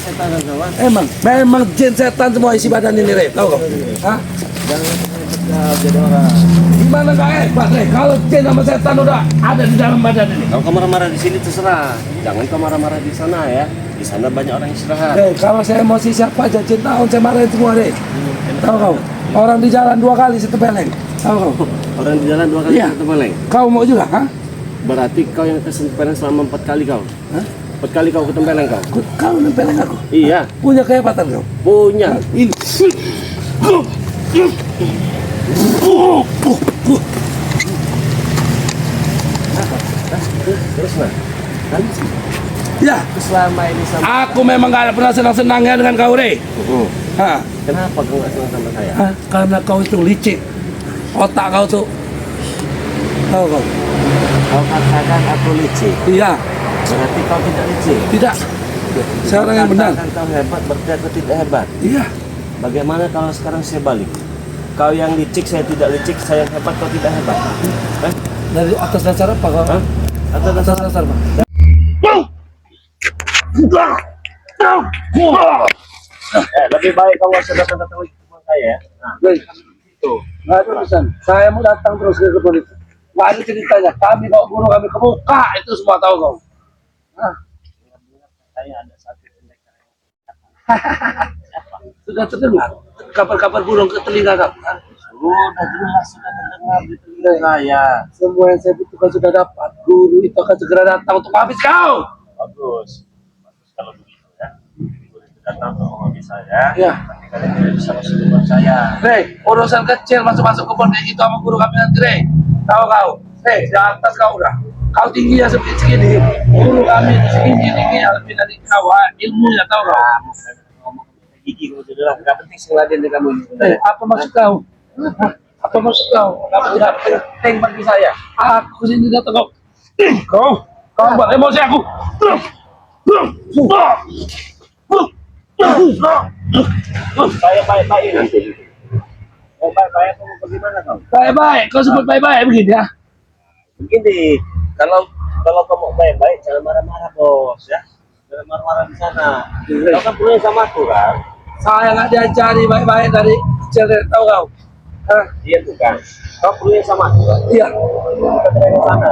setan kawan. Memang jin setan semua isi badan ini, Rey. Tahu kau? Hah? Jangan jadi orang. Gimana nggak hebat, Rey? Kalau jin sama setan udah ada di dalam badan ini. Kalau kau marah-marah di sini terserah. Jangan kau marah-marah di sana ya. Di sana banyak orang istirahat. Rey, kalau saya emosi siapa aja jin tahu saya marahin semua, Rey. Tahu kau? Orang di jalan 2 kali setepeleng. Tahu kau? Orang di jalan 2 kali Iya. ketempeleng. Kau mau juga, ha? Berarti kau yang ketempeleng selama 4 kali kau. Hah? 4 kali kau ketempeleng kau. Kau nempeleng aku? Iya, Punya kehebatan kau? punya. Ini. Terus nah. Kan Ya, selama ini sama. aku memang gak pernah senang-senangnya dengan kau, Rey. Hah? Kenapa kau nggak senang sama saya? Hah? Karena kau itu licik. Otak kau tuh. Tahu kau? Kau katakan aku licik. Iya. Berarti kau tidak licik. Tidak. Saya orang yang benar. Katakan kau hebat, berarti aku tidak hebat. Iya. Bagaimana kalau sekarang saya balik? Kau yang licik, saya tidak licik. Saya yang hebat, kau tidak hebat. Dari atas dasar apa kau? Hah? Atau Atas dasar apa? lebih baik kau nggak usah datang lagi ke rumah saya ya. Nah, Rey, itu. nggak ada urusan. Saya mau datang terus ke polisi. Nggak ada ceritanya. Kami bawa bunuh kami ke muka. Itu semua tahu kau. Hah? Saya ada satu pendekar. Sudah terdengar kabar-kabar burung ke telinga kau? Hah? Sudah jelas sudah terdengar di telinga saya. Semua yang saya butuhkan sudah dapat. Guru itu akan segera datang untuk habis kau. Bagus. Bagus kalau begitu ya. Guru itu datang untuk mengambil saya. Ya. Tapi kalian tidak bisa masuk ke rumah saya. Rey, urusan kecil masuk-masuk ke pondok itu sama guru kami nanti, Rey. Tahu kau? Rey, di atas kau udah. Kau tinggi ya seperti segini. Guru kami segini tingginya lebih dari kau. Ilmunya tahu kau? Kamu ngomong gigi kamu sudah nggak penting selain dari kamu ini. Rey, apa maksud kau? Hah? Apa maksud kau? Kamu tidak penting bagi saya. Aku sini datang kau. Kau buat emosi aku. Saya baik-baik nanti. Mau baik-baik kamu bagaimana kau? Baik-baik, kau sebut baik-baik begini ya? Begini, kalau kamu baik-baik jangan marah-marah bos ya. Jangan marah-marah di sana. Kau kan punya sama aku kan? Saya nggak diajari baik-baik dari kecil, tahu kau? Hah? Iya bukan. Kau punya sama aku kan? Iya. Kita dari di sana.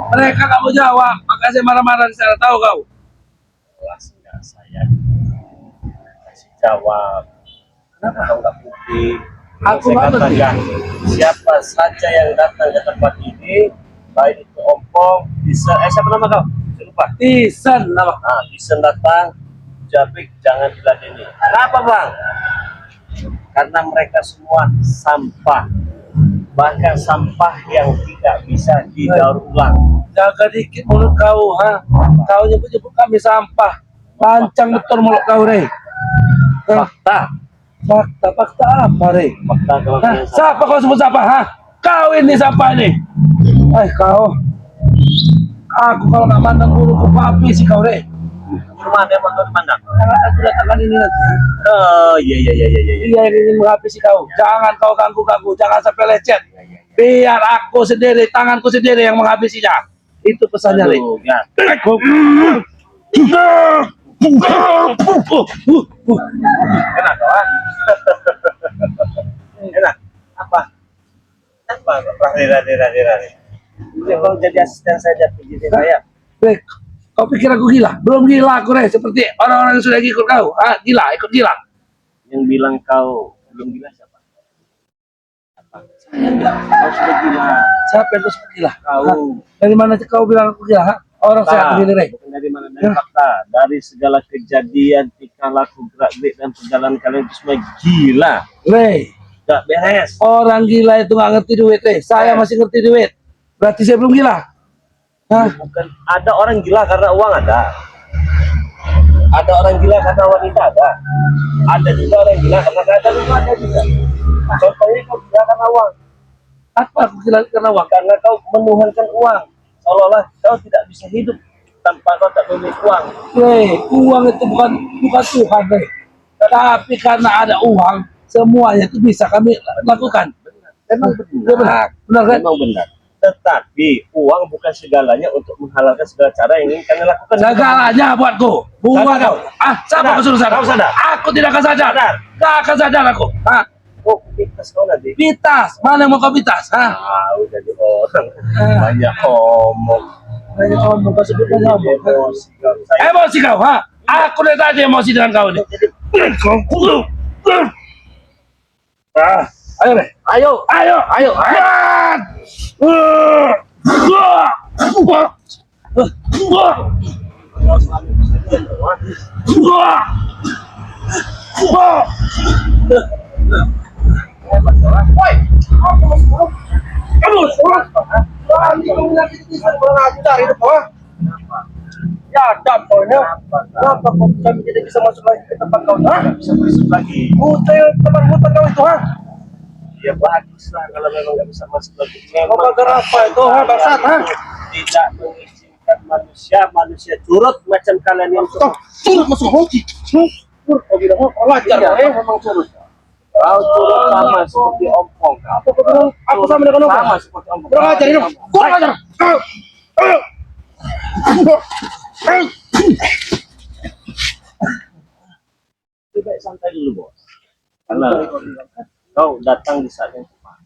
Mereka nggak mau jawab, makanya saya marah-marah di sana, tahu kau? Jelas enggak saya kasih jawab. Kenapa kau nggak putih? Aku Saya nggak ngerti. katakan, siapa saja yang datang ke tempat ini, baik itu ompong, bisa, siapa nama kau? Saya lupa. Tisan nama. Nah, bisa datang, Jabik jangan diladeni. Kenapa bang? Karena mereka semua sampah, bahkan sampah yang tidak bisa didaur ulang. Jaga dikit mulut kau, ha? Kau nyebut-nyebut kami sampah. Lancang betul mulut kau, Rey. Hah? Fakta, Fakta apa, Rey? fakta kalau Hah? kalian Siapa kau sebut siapa, ha? Kau ini siapa ini? Kau. Aku kalau nggak mandang bulu ke papi sih kau, Rey. rumah ada yang mandang. Aku datangkan ini nanti. Oh iya. Iya, ini ingin menghabisi kau. Jangan kau ganggu-ganggu, jangan sampai lecet. Biar aku sendiri, tanganku sendiri yang menghabisinya. Itu pesannya, Rey. Aduh, ya. Enak kawan. Enak. Apa? Apa? Rari. Kau jadi asisten saya jadi saya. Rey, kau pikir aku gila? Belum gila aku, Rey. Seperti orang-orang yang sudah ikut kau. Gila, ikut gila. Yang bilang kau belum gila siapa? Apa? Kau sudah gila. Siapa yang sudah gila? Kau. Hah? Dari mana kau bilang aku gila? Ha? Orang saya begini, Rey. Bukan dari mana, dari fakta, dari segala kejadian, tingkah laku, gerak gerik dan perjalanan kalian itu semua gila. Rey, Gak beres. orang gila itu nggak ngerti duit, Rey. Saya masih ngerti duit. Berarti saya belum gila. Hah? Bukan ada orang gila karena uang ada. Ada orang gila karena wanita ada. Ada juga orang gila karena keadaan itu ada juga. Contohnya kau gila karena uang. Apa aku gila karena uang? Karena kau menuhankan uang. Seolah-olah kau tidak bisa hidup tanpa kau tak memiliki uang. Rey, uang itu bukan Tuhan, Rey. Tapi karena ada uang, semuanya itu bisa kami lakukan. Memang benar. Benar kan? Memang benar. Tetapi uang bukan segalanya untuk menghalalkan segala cara yang ingin kalian lakukan. Segalanya buatku. Buat kau. Siapa kau suruh sadar? Kau sadar? Aku tidak akan sadar. Gak akan sadar aku. Oh, pitas kau nanti. Pitas. Mana yang mau kau pitas? Jadi orang banyak ngomong. Banyak ngomong. Kau sebutkan ngomong. Emosi kau. Saya Emosi kau, Aku dari tadi emosi dengan kau ini. Ayo deh. Ayo. Ya, contohnya, kenapa kami tidak bisa masuk lagi ke tempat kau? bisa masuk lagi. Hotel tempat hutan kau itu, Ya bagus lah kalau memang nggak bisa masuk lagi. Kau pagar apa itu, bangsat, Tidak mengizinkan manusia curut macam kalian yang curut. Curut masuk hoki. Kau bilang, wajar, Memang curut. Kau curut sama seperti ompong. aku sama dengan kau. Sama seperti ompong. Kurang ajar ini, kurang ajar. Lebih baik santai dulu, bos. Karena kau datang di saat yang tepat.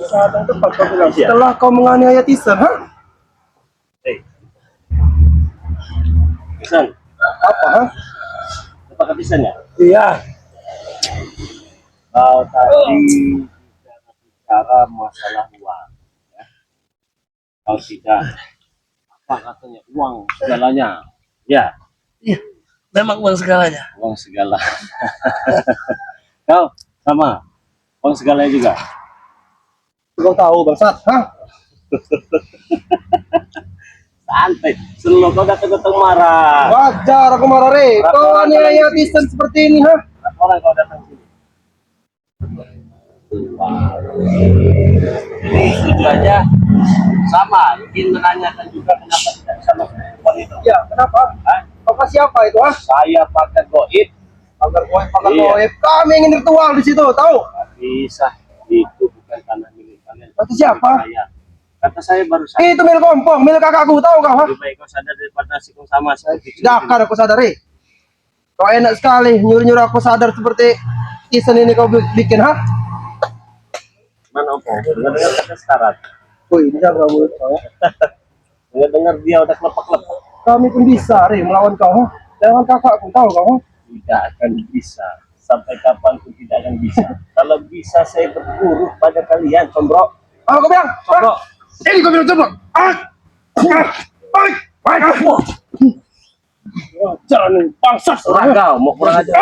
Saat yang tepat kau bilang, Iya. setelah kau menganiaya Tisan, Hei, Pisan, apa, apa kepisan ya? Iya. Kau tadi bicara masalah uang. Ya. Kau tidak apa katanya uang segalanya. Ya, Iya. Memang uang segalanya. uang segala. Kau sama uang segalanya juga. Kau tahu, bangsat, Santai, selalu kau datang marah. Wajar aku marah, Kau aniaya Tisan seperti ini, Berapa orang kau datang sini? Jadi tujuannya sama, ingin menanyakan juga kenapa tidak bisa masuk ke tempat itu. Ya, kenapa? Hah? Kau kasih apa itu, Saya pakai goib, Pagar Iya. goib. Kami ingin ritual di situ, tahu? bisa itu bukan tanah milik kalian. Kata siapa? Kata saya baru saja. Itu milik kompong, milik kakakku, tahu kau, Lebih baik kau sadar daripada nasib kau sama seperti Dakar aku sadari. Kau enak sekali nyuruh-nyuruh aku sadar seperti Tisan ini kau bikin, Mana opo? Dengar kata sekarat. Woi, bisa kamu kau, Dengar dia udah kelepak-kelepak. Kami pun bisa, melawan kau, Dengan kakakku, tahu kau, Tidak akan bisa. Sampai kapanpun tidak akan bisa. Kalau bisa saya berguru pada kalian, combro. Kau bilang, Combro. ini kau bilang coba. Jangan bangsat. Surah kau, mau kurang aja.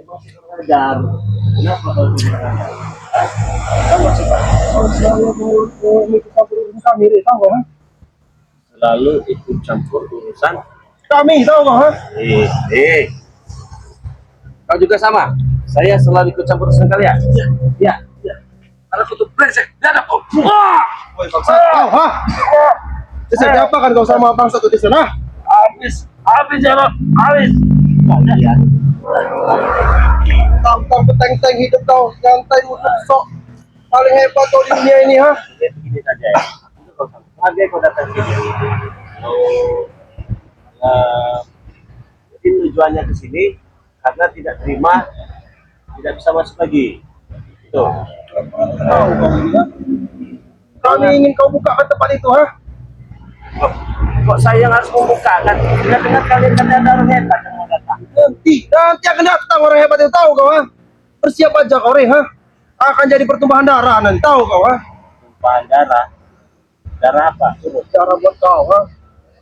Masih kurang ajar. Kenapa kau tidak ajar? Kami, tahu kau, Selalu ikut campur urusan. Kami, tahu kau, Kau juga sama. Saya selalu ikut campur urusan kalian. Ya. Karena aku tuh brengsek. Lihat aku. Woi, bangsat kau, Siapa kan kau sama bangsat itu di sana? Habis ya, Bang. Habis. Kalian. Tampang peteng-teng hidup kau, nyantai duduk sok. Paling hebat kau di dunia ini, Jadi begini saja ya. Lagi kau datang sini. Mungkin tujuannya ke sini karena tidak terima, tidak bisa masuk lagi. Itu. Tahu kau ini, Kami ingin kau bukakan tempat itu, Kok saya yang harus membukakan? Tidak dengar kalian ada orang hebat yang mau datang. Nanti akan datang orang hebat itu, tahu kau, Bersiap aja kau, Akan jadi pertumbuhan darah nanti, tahu kau, Tumpahan darah. Darah apa? Cara buat kau,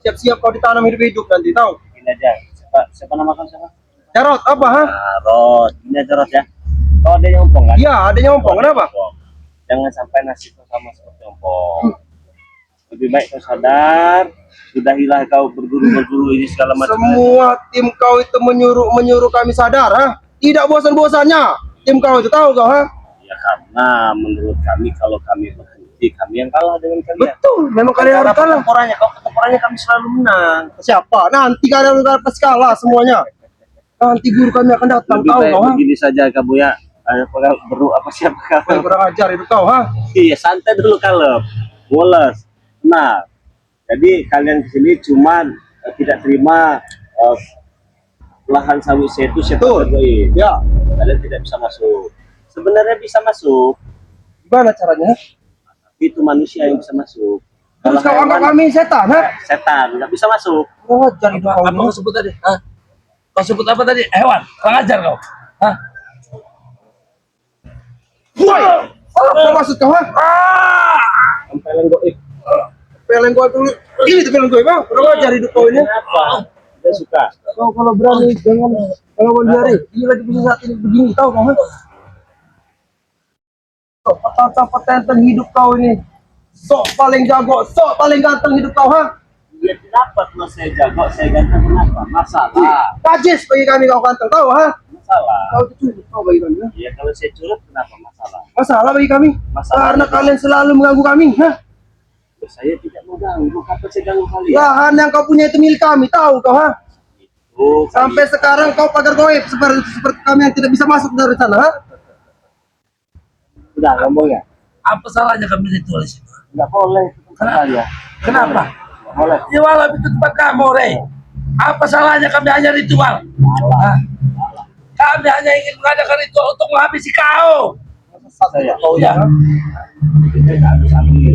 Siap-siap kau ditanam hidup-hidup nanti, tahu? Ini aja. Siapa nama kau siapa? Jarot, apa, Jarot. Ini aja Jarot ya. Oh ada yang ompong kan? Iya, adanya ompong, kenapa? Jangan sampai nasib kau sama seperti ompong. Lebih baik kau sadar. Sudahilah kau berguru ini segala macam. Semua tim kau itu menyuruh kami sadar, Tidak bosan-bosannya tim kau itu, tahu kau, Ya karena menurut kami kalau kami berhenti kami yang kalah dengan kalian. Betul, memang kalian harus kalah. Pertempurannya kami selalu menang. Siapa? Nanti kalian udah pasti kalah semuanya. Nanti guru kami akan datang, Lebih tahu baik kau ha? begini saja kamu ya. Beru apa siapa Kau kamu? kurang ajar itu kau ha? Iya, santai dulu kalau boles. Nah, jadi kalian di sini cuman tidak terima lahan sawit saya itu saya Betul. pakai. Ya, Kalian tidak bisa masuk. Sebenarnya bisa masuk, gimana caranya? itu manusia yang bisa masuk. Terus kau anggap kami setan ha? Setan nggak bisa masuk. Kurang ajar itu kau Apa ini. kau sebut tadi? Hah? Kau sebut apa tadi? Hewan. Kurang ajar kau. Hah? Woi, apa maksud kau ha? Tempeleng goib. Peleng gua dulu. Ini tuh peleng gua, bang. Kurang ajar hidup kau ini. Kenapa? Tidak suka. Kau kalau berani jangan lawan jari. Ini lagi bisa saat ini begini, tahu kau? Sok patah tentang hidup kau ini. Sok paling jago, sok paling ganteng hidup kau ha. Ya kenapa kalau saya jago, saya ganteng kenapa? Masalah. Najis bagi kami kau ganteng, tahu ha? Masalah. Kau itu curut kau bagi kami. Ha? Ya kalau saya curut kenapa masalah? Masalah bagi kami. Masalah. Karena kalian selalu mengganggu kami, ha? Ya, saya tidak mau ganggu. Kapan saya ganggu kalian? Lahan yang kau punya itu milik kami, tahu kau ha? Oh, Sampai sekarang kau pagar goib seperti kami yang tidak bisa masuk dari sana, ha? udah ngomong ya. Apa salahnya kami ditulis itu? Nggak boleh. Ya. Kenapa? Nggak boleh. Ya walau itu tempat kamu, Rey. Apa salahnya kami hanya ritual? Hah? Kami hanya ingin mengadakan ritual untuk menghabisi kau. Saya. Kau ya. Saya nggak bisa ambil.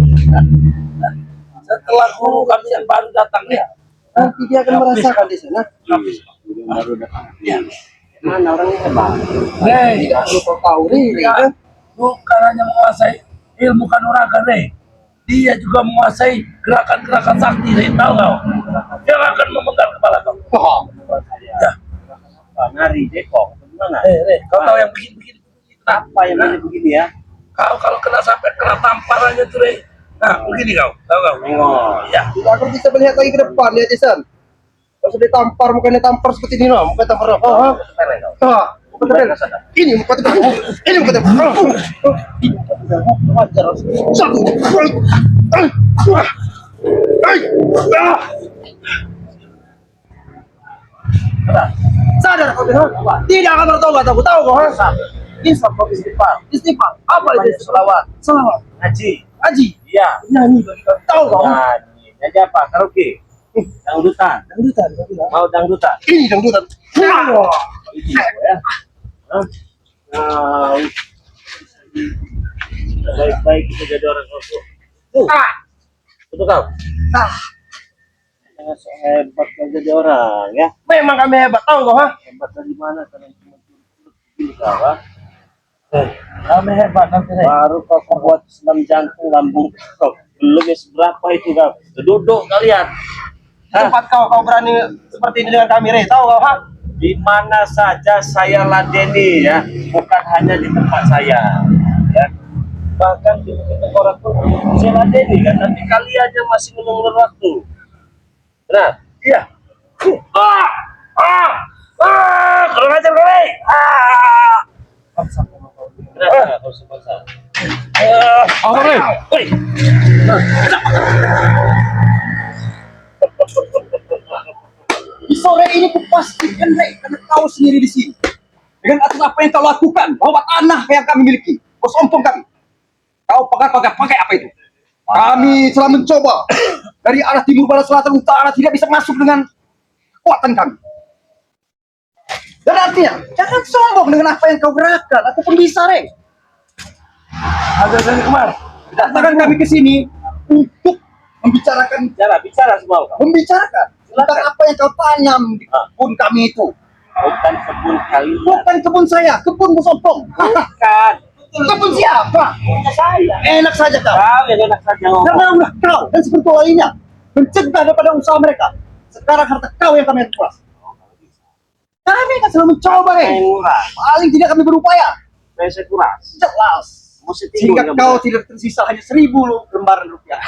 Setelah guru kami yang baru datang ya. Nanti dia akan merasakan di sana. Habis. Baru datang. Ya. Mana orangnya hebat? Rey, Tidak perlu kau tahu, Riri, ya, ha? bukan hanya menguasai ilmu kanuragan, Rey. Dia juga menguasai gerakan-gerakan sakti, Rey. Tahu kau? Dia akan memegang kepala kau. Wah, Ya. Nari Depok. Gimana? Rey, kau tahu yang begini-begini. Apa yang ini begini ya? Kau kalau kena sampai kena tamparannya tuh, Rey. Nah, begini kau. Tahu kau? Nengok. Ya. tidak akan bisa melihat lagi ke depan ya, Jason. Kau sudah ditampar, mukanya tampar seperti ini, no? Muka tampar, oh, ha? Tempeleng kau. Ha? Muka tampar. Ini muka tampar. Ini muka tampar. Ini muka tampar. Wajar. Satu. Sadar kau, ha? Tidak akan bertobat, aku tahu kau, ha? Islam kau istighfar. Istighfar. Apa itu? Selawat. Selawat. Ngaji. Haji. Iya. Nyanyi bagi kau. Tahu kau, ha? Nyanyi. Nyanyi apa? Karaoke. Dangdutan. Dangdutan. Mau dangdutan? Ini dangdutan. Itu ya. Hah? Nah, baik-baik kita jadi orang rokok. Itu kau. Ah, Jangan so hebat kau jadi orang ya. memang kami hebat, tahu kau, ha? Hebat dari mana kalian cuma curut begini kau ha? Kami hebat nanti, Rey. Baru kau buat senam jantung lambung kau. Belum ya seberapa itu kau. Duduk kalian. Hah? Tempat kau berani seperti ini dengan kami, Rey, tahu kau, ha? Di mana saja saya ladeni ya, bukan hanya di tempat saya ya, bahkan di tempat orang pun saya ladeni kan, tapi kalian aja masih menunggu waktu. Benar? Iya. Kurang ajar kau, Rey. Kenapa kau sebasa? Apa, Rey? Woi. Di sore ini kupastikan, Rey, karena kau sendiri di sini. Dengan atas apa yang kau lakukan, bahwa tanah yang kami miliki, kau sombong kami. Kau pakai apa itu? Kami telah mencoba dari arah timur, barat, selatan, utara, tidak bisa masuk dengan kekuatan kami. Dan artinya, jangan sombong dengan apa yang kau gerakan. Aku pun bisa, Rey. Ada dari kemar. Datangkan kami ke sini untuk membicarakan, Bicara semua kau. membicarakan tentang apa yang kau tanam di kebun kami itu. Bukan kebun kalian. Bukan kebun saya, kebun sombong. Bukan. Kebun siapa? Punya saya. Enak saja kau. Kau yang enak saja ngomong. Karena ulah kau dan seperti lainnya mencegah daripada usaha mereka. Sekarang harta kau yang kami kuras. Kami kan selalu mencoba, Yang murah. paling tidak kami berupaya. Saya kuras. Jelas. Mesti Sehingga timbul, kau tidak tersisa hanya 1.000 lembaran rupiah.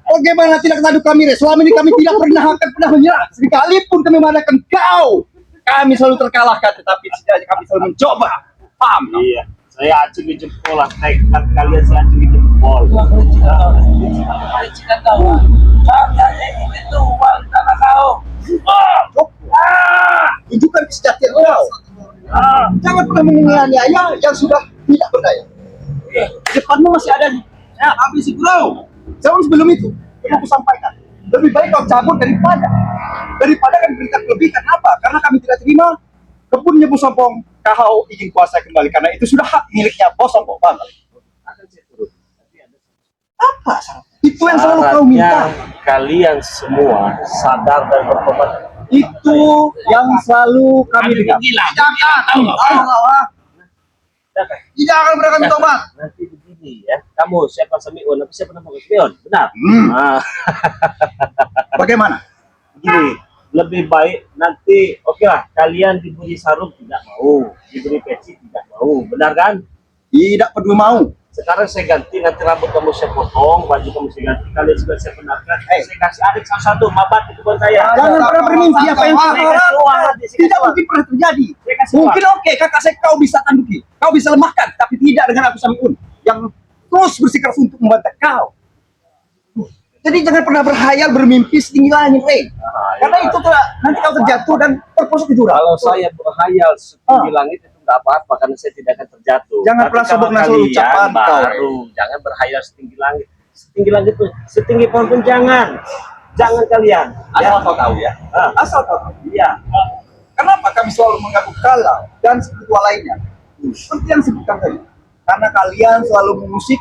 Bagaimana tidak ngadu kami, Re? Selama ini kami tidak pernah menyerah. Sekalipun kami mengadakan kau, kami selalu terkalahkan. Tetapi setidaknya kami selalu mencoba. Paham? kau? Iya, saya acungi jempol lah. Tekad kalian saya acungi jempol. Pericikan kau. Kami hanya ingin tumbal di tanah kau. Cukup. kesejahteraan kau. Jangan pernah menganiaya yang sudah tidak berdaya. Depanmu masih ada nih. Ya, habis bro. Jauh sebelum itu, yang aku sampaikan. Lebih baik kau cabut daripada kami berikan lebih. Kenapa? Karena kami tidak terima kebunnya Bu Sompong. Kau ingin kuasai kembali karena itu sudah hak miliknya Bos Sompong. Paham? Akan saya turun. Tapi ada Apa syaratnya? Itu yang selalu kau minta. syaratnya kalian semua sadar dan bertobat. Itu yang selalu kami dengar. Gila. Tahu nggak? Tidak akan pernah kami tobat. Nanti begini ya, kamu siapa Samiun, tapi siapa nama Samiun, benar? Bagaimana? Begini, lebih baik nanti, oke lah, kalian diberi sarung tidak mau, diberi peci tidak mau, benar kan? Tidak peduli mau. Sekarang saya ganti, nanti rambut kamu saya potong, baju kamu saya ganti, kalian sudah saya benarkan, saya kasih adik salah satu mabat di kebun saya. Jangan pernah bermimpi apa yang kau Saya kasih uang harapkan. nanti, saya Tidak kasih uang. mungkin pernah terjadi. Saya kasih Mungkin oke, kakak saya kau bisa tanduki, kau bisa lemahkan, tapi tidak dengan aku Samiun yang terus bersikeras untuk membantai kau. Jadi jangan pernah berhayal bermimpi setinggi langit, karena itu telah nanti kau terjatuh dan terprosok di jurang. Kalau saya berhayal setinggi langit itu nggak apa-apa karena saya tidak akan terjatuh. Jangan Tapi pernah kalau sobek nasi kalian ucapan kau. baru, jangan berhayal setinggi langit. Setinggi langit pun, setinggi pohon pun jangan kalian. Asal kau tahu ya. Asal kau tahu. Iya. Kenapa kami selalu mengaku kalah dan spiritual lainnya? Seperti yang disebutkan tadi. Karena kalian selalu musik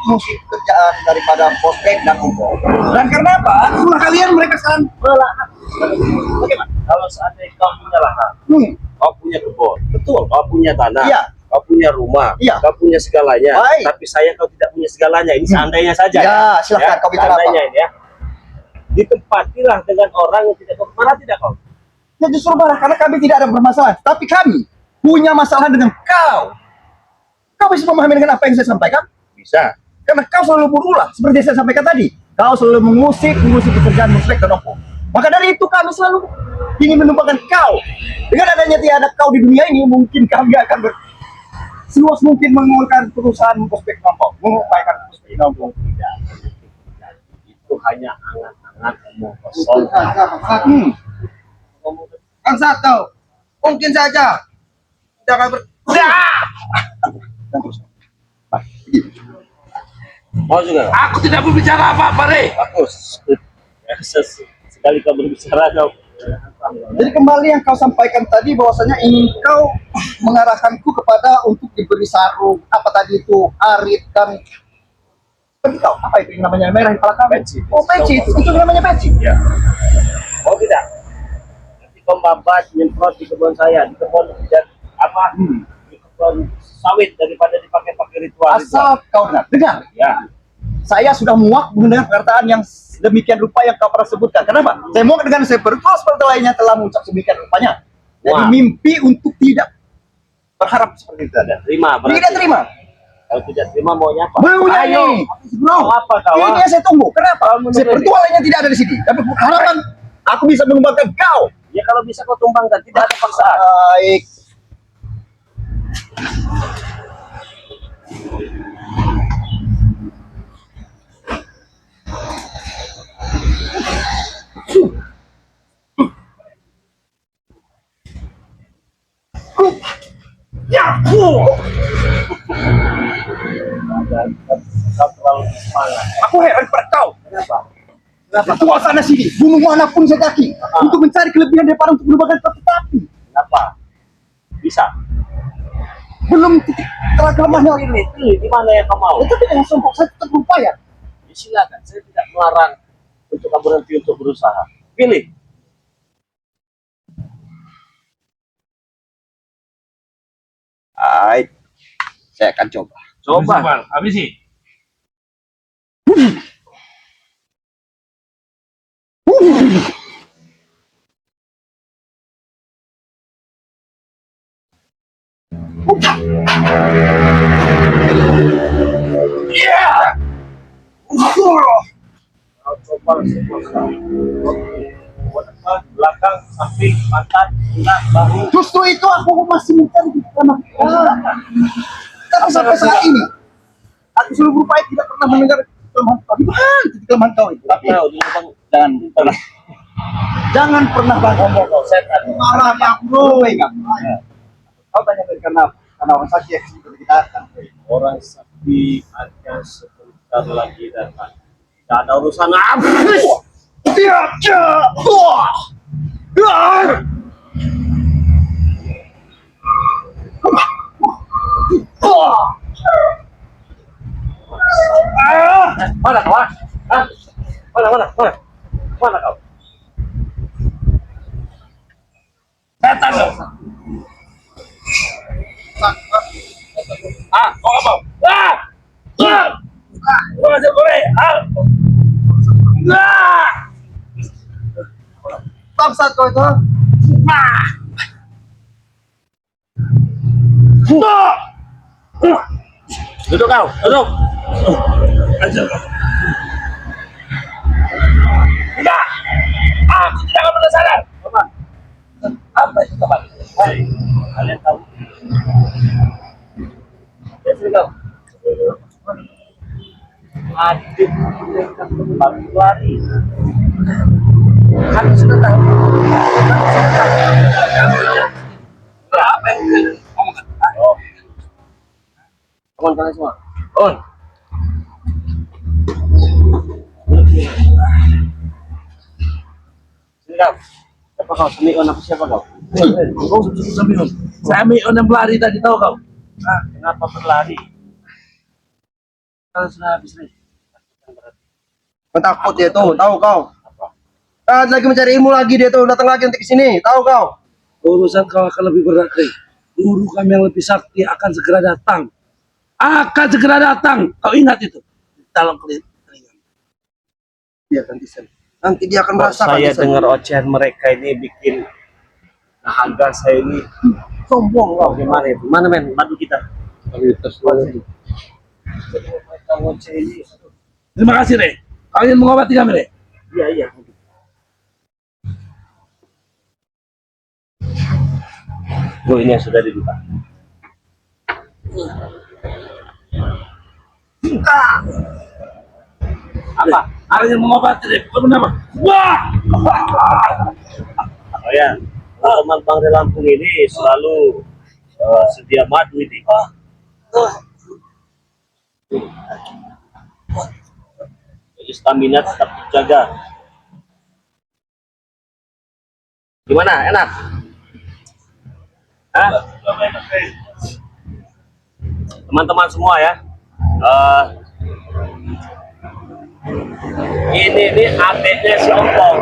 kerjaan daripada prospek dan umum. Dan karena apa? Rumah kalian mereka sekarang belahan. Bagaimana? Kalau seandainya kau punya lahan, kau punya kebun, Betul. kau punya tanah, Iya. kau punya rumah, Iya. kau punya segalanya. Baik. Tapi saya kau tidak punya segalanya. Ini seandainya saja. Ya, silakan kau bicara apa? seandainya ini ya. Ditempatilah dengan orang yang tidak kau marah tidak kau. Ya justru marah karena kami tidak ada bermasalah. Tapi kami punya masalah dengan kau. Kau bisa memahami dengan apa yang saya sampaikan? Bisa. Karena kau selalu berulah seperti yang saya sampaikan tadi. Kau selalu mengusik pekerjaan muslek dan opo. Maka dari itu kami selalu ingin menumpangkan kau. Dengan adanya tiada kau di dunia ini, mungkin kami akan seluas mungkin mengeluarkan perusahaan prospek nampau, mengupayakan prospek nampau. Tidak. Itu hanya angan-angan omong kosong. Kang Sato, mungkin saja tidak akan Mau juga? Aku tidak berbicara apa-apa, Re. Bagus. Ya, sekali kau berbicara kau. Jadi kembali yang kau sampaikan tadi bahwasanya ingin kau mengarahkanku kepada untuk diberi sarung apa tadi itu arit dan seperti kau apa itu yang namanya merah di kepala kami? Peci. Oh peci itu namanya peci. Ya. Mau tidak? Nanti kau babat nyemprot di kebun saya, di kebun apa? Di kebun sawit daripada dipakai ritual. Asal kau dengar. Ya. Saya sudah muak mendengar perkataan yang demikian rupa yang kau pernah sebutkan. Kenapa? Saya muak dengan seperti lainnya telah mengucap demikian rupanya. Jadi Wah. mimpi untuk tidak berharap seperti itu ada. Terima. berarti. Tidak terima. Kalau tidak terima maunya apa? Maunya Ayo. ini. Bro, Mau apa kawan? ini yang saya tunggu. Kenapa? Kalau menurut Seperti lainnya tidak ada di sini. Tapi harapan aku bisa menumbangkan kau. Ya kalau bisa kau tumbangkan, tidak ada paksaan. Baik. Ya, Kau terlalu semangat. aku heran pada kau. Kenapa? Suasana sini, gunung manapun saya kaki untuk mencari kelebihan daripada untuk menumbangkan tetapi Kenapa? Bisa. belum titik kelemahannya ini. Pilih di mana yang kau mau. Tapi dengan sombong saya tetap berupaya. Ya, silakan. Saya tidak melarang untuk kamu nanti untuk berusaha. Pilih. Baik, saya akan coba. Coba. Bang. Habisi. Kau coba semua sekali. Buat depan, belakang, samping, pantat, pundak, bahu. Justru itu aku masih mencari kelemahan. Tapi sampai saat ini, aku selalu berupaya tidak pernah mendengar kelemahan kau. Di mana titik kelemahan kau itu? Tapi Tahu di lubang jangan Jangan pernah Ngomong kau setan. malah yang bro, ingat. Kau tanya tadi karena orang sakit seperti kita datang. Orang sakti akan sebentar lagi datang. Tidak ada urusan apa. Tiap jam. Mana kau? Hah? Mana? Mana kau? Setan kau. Kau apa? Kau masih boleh? Bangsat kau itu. Duduk kau, duduk. Tidak. Aku tidak akan pernah sadar. Apa itu kabar? Hai, kalian tahu? Ya, sini kau. Adik mereka kembali lari. Kan sudah tahu. Apa yang ngomongkan? Oh. Teman kalian semua. On. Sini kau. Siapa kau? Semion apa siapa kau? Kau sebut Samion. Saya Mion yang pelari tadi, tahu kau? Kenapa berlari? Kan sudah habis nih. Takut dia tuh, tahu kau? Apa? Lagi mencari ilmu lagi dia tuh, datang lagi nanti ke sini, tahu kau? Urusan kau akan lebih berat, Rey. Guru kami yang lebih sakti akan segera datang. Akan segera datang. Kau ingat itu? Dalam telinga. Dia nanti nanti dia akan Kok merasakan. saya Sen. dengar ocehan mereka ini bikin dahaga saya ini Sombong kau. gimana itu? Mana men? Madu kita. Terima kasih, Rey. Kau ingin mengobati kami, Rey? Iya. Oh, ini yang sudah dibuka. Apa? Kau ingin mengobati, Rey? Kau kenapa? Wah! Oh ya, teman Bang di Lampung ini selalu sedia madu ini. Jadi stamina tetap terjaga. Gimana? Enak? Hah? Teman-teman semua ya. Ini adiknya si Ompong.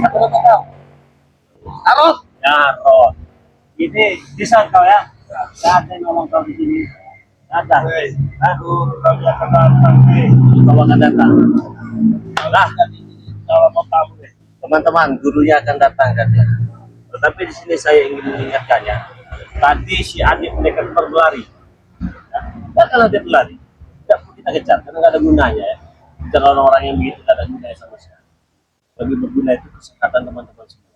Satu kata kau. Arut! Ya, Ron. Ini bisa kau ya. Ada yang ngomong kau di sini. Ada. Aduh, kami akan datang. Kau akan datang. Nah, kalau mau kamu deh. Teman-teman, gurunya akan datang kan ya. Tetapi di sini saya ingin mengingatkan ya. Tadi si adik mereka berlari. Ya, kalau dia berlari, tidak perlu kita kejar karena nggak ada gunanya ya. Kejar orang-orang yang begitu tidak ada gunanya sama sekali. Lebih berguna itu kesehatan teman-teman semua.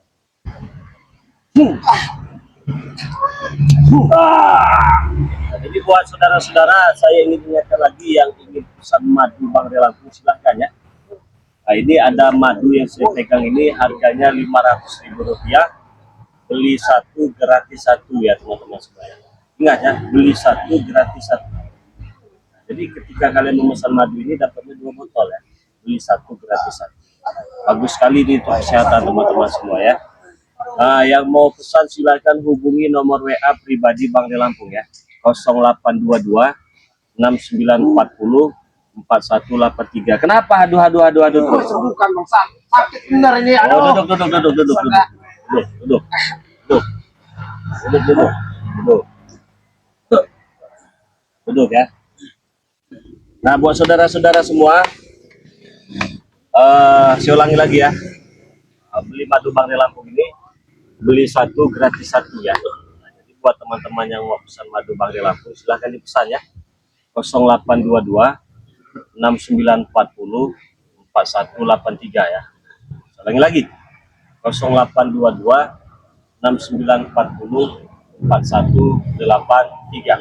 Nah, jadi buat saudara-saudara, saya ingin ingatkan lagi yang ingin pesan madu Bang Relaku, silahkan ya. Nah, ini ada madu yang saya pegang ini harganya Rp500.000. Beli satu gratis satu ya teman-teman semuanya. Ingat ya, beli satu gratis satu. Jadi ketika kalian memesan madu ini dapatnya 2 botol ya. Beli satu gratis satu. Bagus sekali ini untuk kesehatan teman-teman semua ya. Nah, yang mau pesan silakan hubungi nomor WA pribadi Bang di Lampung ya. 0822 6940 4183. Kenapa? Aduh terus. Bukan bang, sakit benar ini. Oh, duduk ya. Nah, buat saudara-saudara semua, saya ulangi lagi ya. Beli madu Bang di Lampung ini beli satu gratis satu ya. Nah, jadi buat teman-teman yang mau pesan madu Bang di Lampung silahkan dipesan ya. 0822 6940 4183 ya. Saya ulangi lagi. 0822 6940 4183.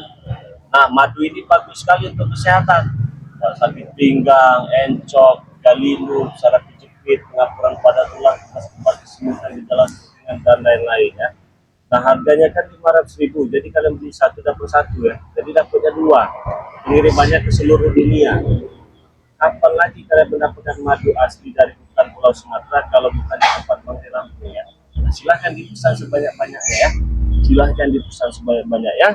Nah, madu ini bagus sekali untuk kesehatan. Sakit pinggang, encok, galinu, saraf kejepit, pengapuran pada tulang, tempat kesemutan di dalam piringan dan lain-lain ya. Nah harganya kan 500.000, jadi kalian beli satu dapat satu ya, jadi dapatnya dua, pengirimannya ke seluruh dunia. Kapan lagi kalian mendapatkan madu asli dari hutan Pulau Sumatera kalau bukan di tempat Bang Lampung ya? Nah, silahkan dipesan sebanyak-banyaknya ya, silahkan dipesan sebanyak-banyak ya.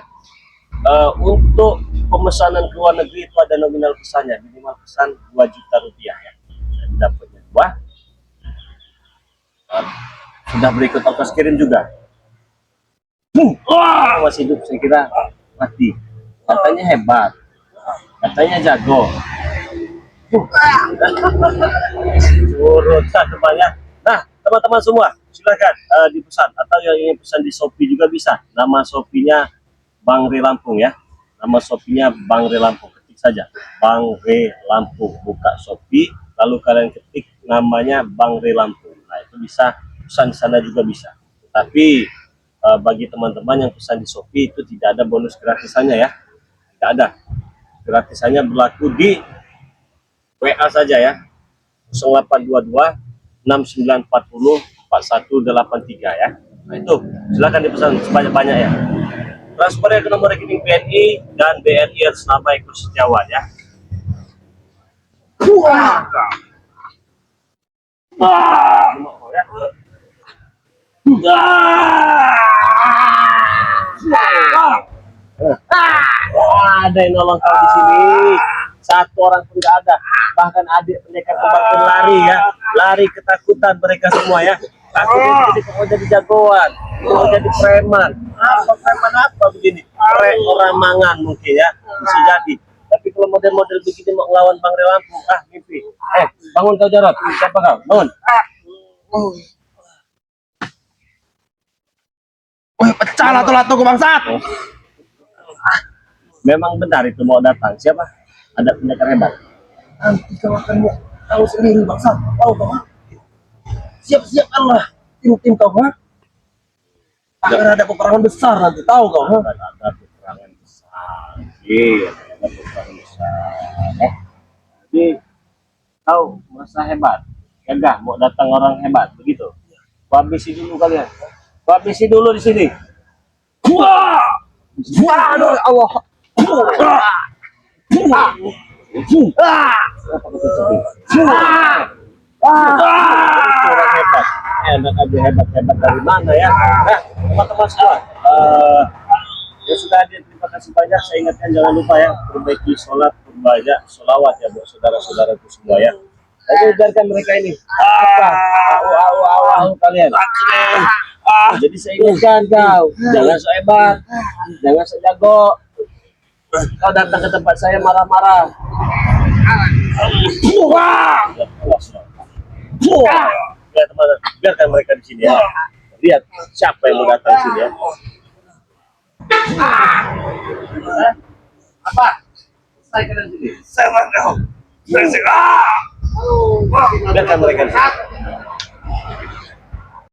Untuk pemesanan ke luar negeri itu ada nominal pesannya, minimal pesan 2 juta rupiah ya, jadi dapatnya dua. Sudah berikut ongkos kirim juga. Masih hidup, saya kira mati. Katanya hebat, katanya jago. Turut banyak. Nah, teman-teman semua, silakan dipesan atau yang ingin pesan di Shopee juga bisa. Nama Shopee-nya Bang Re Lampung ya. Nama Shopee-nya Bang Re Lampung. Ketik saja Bang Re Lampung. Buka Shopee, lalu kalian ketik namanya Bang Re Lampung. Nah, itu bisa pesan di sana juga bisa. Tapi bagi teman-teman yang pesan di Shopee itu tidak ada bonus gratisannya ya. Tidak ada. Gratisannya berlaku di WA saja ya. 0822 6940 4183 ya. Nah itu silakan dipesan sebanyak-banyak ya. Transfer ke nomor rekening BNI dan BRI atas nama Eko Setiawan ya. Ada yang nolong kau di sini. Satu orang pun nggak ada. Bahkan adik pendekar obat pun lari ya. Lari ketakutan mereka semua ya. Takut jadi mau jadi jagoan, mau jadi preman. Apa preman apa begini? Orang mangan mungkin ya, bisa jadi. Tapi kalau model-model begini mau ngelawan Bang Re Lampung, mimpi. Bangun kau Jarot. Siapa kau? Bangun. Wih, pecah lah tuh bangsat. Memang benar itu mau datang. Siapa? Ada pendekar hebat. Nanti kau akan tahu sendiri bangsa. Tahu kau? Siap-siap Allah. Tim kau ha? Akan ada peperangan besar nanti. Tahu kau ha? Ada peperangan besar. Iya, ada peperangan besar. Jadi tahu masa hebat. Gagah mau datang orang hebat begitu. Kau habisi dulu kalian. Kau habisi dulu di sini. Wah! Aduh Allah. Orang hebat, enak aja hebat dari mana ya? Nah, teman-teman semua, ya sudah hadir, terima kasih banyak. Saya ingatkan jangan lupa ya, perbaiki sholat, perbanyak sholawat ya buat saudara-saudaraku semua ya. Jadi biarkan mereka ini awal kalian. Jadi saya ingatkan kau, jangan so hebat, jangan so jago. Kau datang ke tempat saya marah-marah. Ya teman-teman, biarkan mereka di sini ya. Lihat siapa yang mau datang di sini ya. Apa? Saya kena sini. Saya mau. Biarkan mereka di sini.